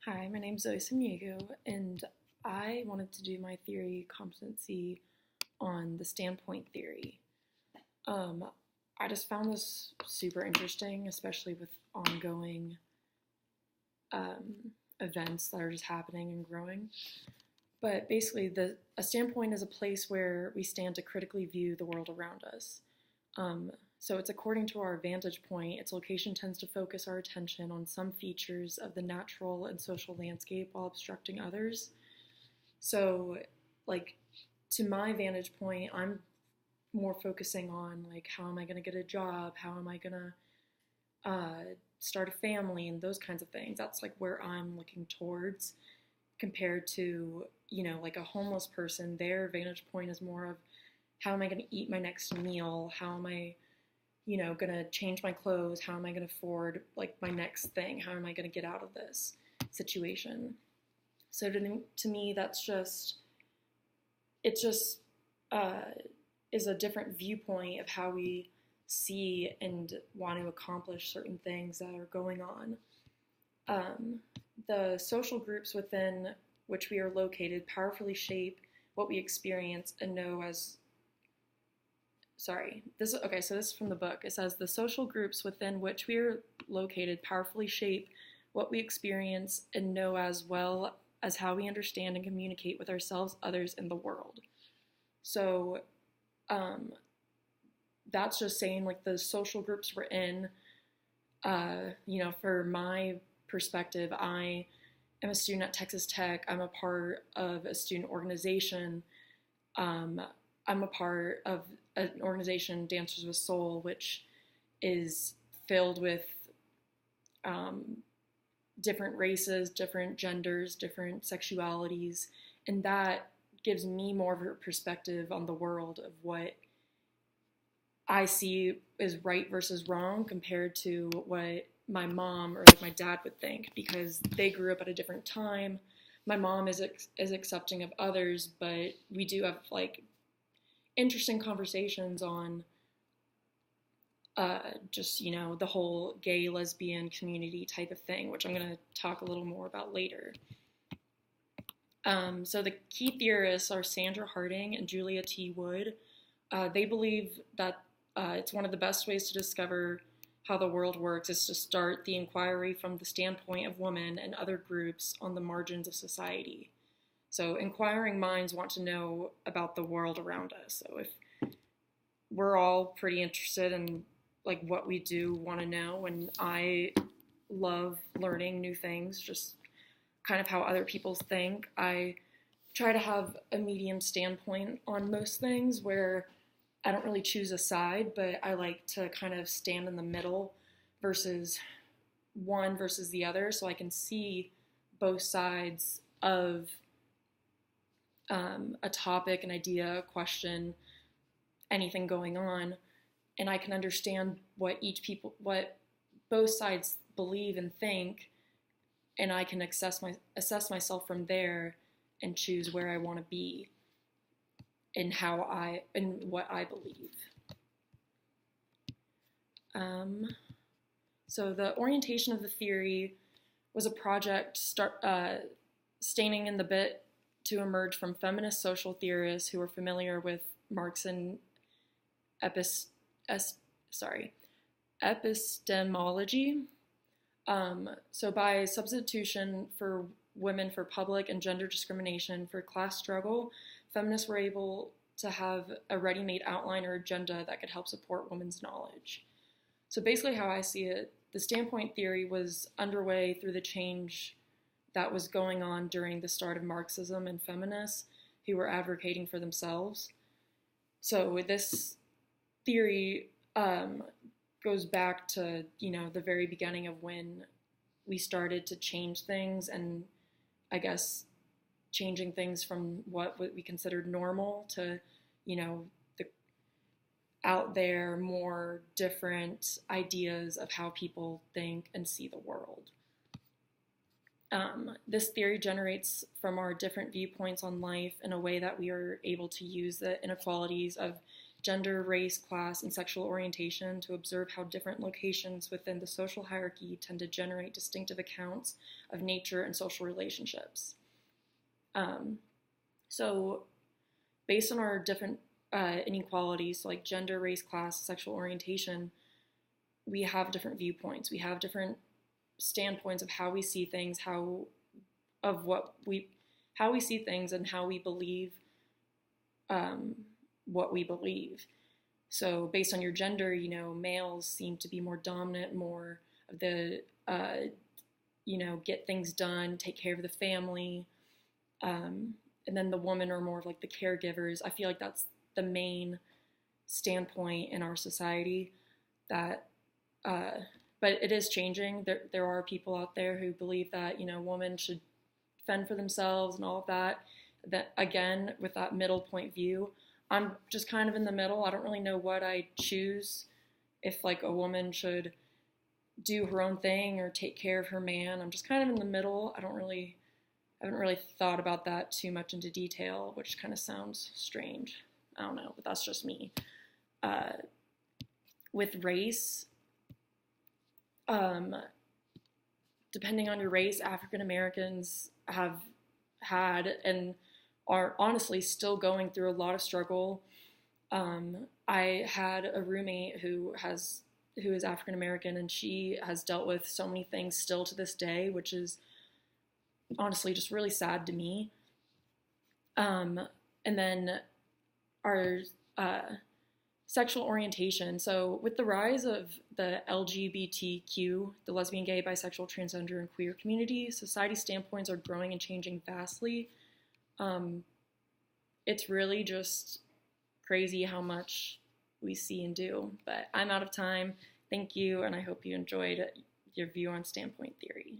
Hi, my name's Zoe Samiego, and I wanted to do my theory competency on the standpoint theory. Um, I just found this super interesting, especially with ongoing um, events that are just happening and growing. But basically, a standpoint is a place where we stand to critically view the world around us. Um, so it's according to our vantage point. Its location tends to focus our attention on some features of the natural and social landscape while obstructing others. So, like, to my vantage point, I'm more focusing on, like, how am I going to get a job? How am I going to start a family and those kinds of things. That's like where I'm looking towards compared to, like a homeless person. Their vantage point is more of how am I going to eat my next meal? How am I, going to change my clothes? How am I going to afford like my next thing? How am I going to get out of this situation? So to me, it just uh, is a different viewpoint of how we see and want to accomplish certain things that are going on. Um, the social groups within which we are located powerfully shape what we experience and know as so this is from the book. It says the social groups within which we are located powerfully shape what we experience and know as well as how we understand and communicate with ourselves, others, and the world. So that's just saying like the social groups we're in, for my perspective, I am a student at Texas Tech. I'm a part of a student organization. I'm a part of an organization, Dancers with Soul, which is filled with different races, different genders, different sexualities, and that gives me more of a perspective on the world of what I see is right versus wrong compared to what my mom or like my dad would think, because they grew up at a different time. My mom is accepting of others, but we do have like interesting conversations on just the whole gay lesbian community type of thing, which I'm going to talk a little more about later. So the key theorists are Sandra Harding and Julia T. Wood. They believe that it's one of the best ways to discover how the world works is to start the inquiry from the standpoint of women and other groups on the margins of society. So inquiring minds want to know about the world around us. So if we're all pretty interested in like what we do want to know, and I love learning new things, just kind of how other people think. I try to have a medium standpoint on most things where I don't really choose a side, but I like to kind of stand in the middle versus one versus the other, so I can see both sides of a topic, an idea, a question, anything going on, and I can understand what both sides believe and think, and I can assess myself from there and choose where I want to be and what I believe. So the orientation of the theory was a project staining in the bit to emerge from feminist social theorists who were familiar with Marxian epistemology. So by substitution for women for public and gender discrimination for class struggle, feminists were able to have a ready-made outline or agenda that could help support women's knowledge. So basically how I see it, the standpoint theory was underway through the change that was going on during the start of Marxism and feminists who were advocating for themselves. So this theory goes back to, the very beginning of when we started to change things, and I guess changing things from what we considered normal to, the out there more different ideas of how people think and see the world. This theory generates from our different viewpoints on life in a way that we are able to use the inequalities of gender, race, class, and sexual orientation to observe how different locations within the social hierarchy tend to generate distinctive accounts of nature and social relationships. So based on our different inequalities, like gender, race, class, sexual orientation, we have different viewpoints. We have different standpoints of how we see things, how we see things, and how we believe what we believe. So based on your gender, you know, males seem to be more dominant, more of the, get things done, take care of the family. And then the women are more of like the caregivers. I feel like that's the main standpoint in our society that, but it is changing. There are people out there who believe that, you know, women should fend for themselves and all of that. That, again, with that middle point view, I'm just kind of in the middle. I don't really know what I choose, if like a woman should do her own thing or take care of her man. I'm just kind of in the middle. I haven't really thought about that too much into detail, which kind of sounds strange. I don't know, but that's just me. With race, depending on your race, African Americans have had and are honestly still going through a lot of struggle. I had a roommate who is African American, and she has dealt with so many things still to this day, which is honestly just really sad to me. And then our sexual orientation. So with the rise of the LGBTQ, the lesbian, gay, bisexual, transgender, and queer community, society standpoints are growing and changing vastly. It's really just crazy how much we see and do. But I'm out of time. Thank you, and I hope you enjoyed your view on standpoint theory.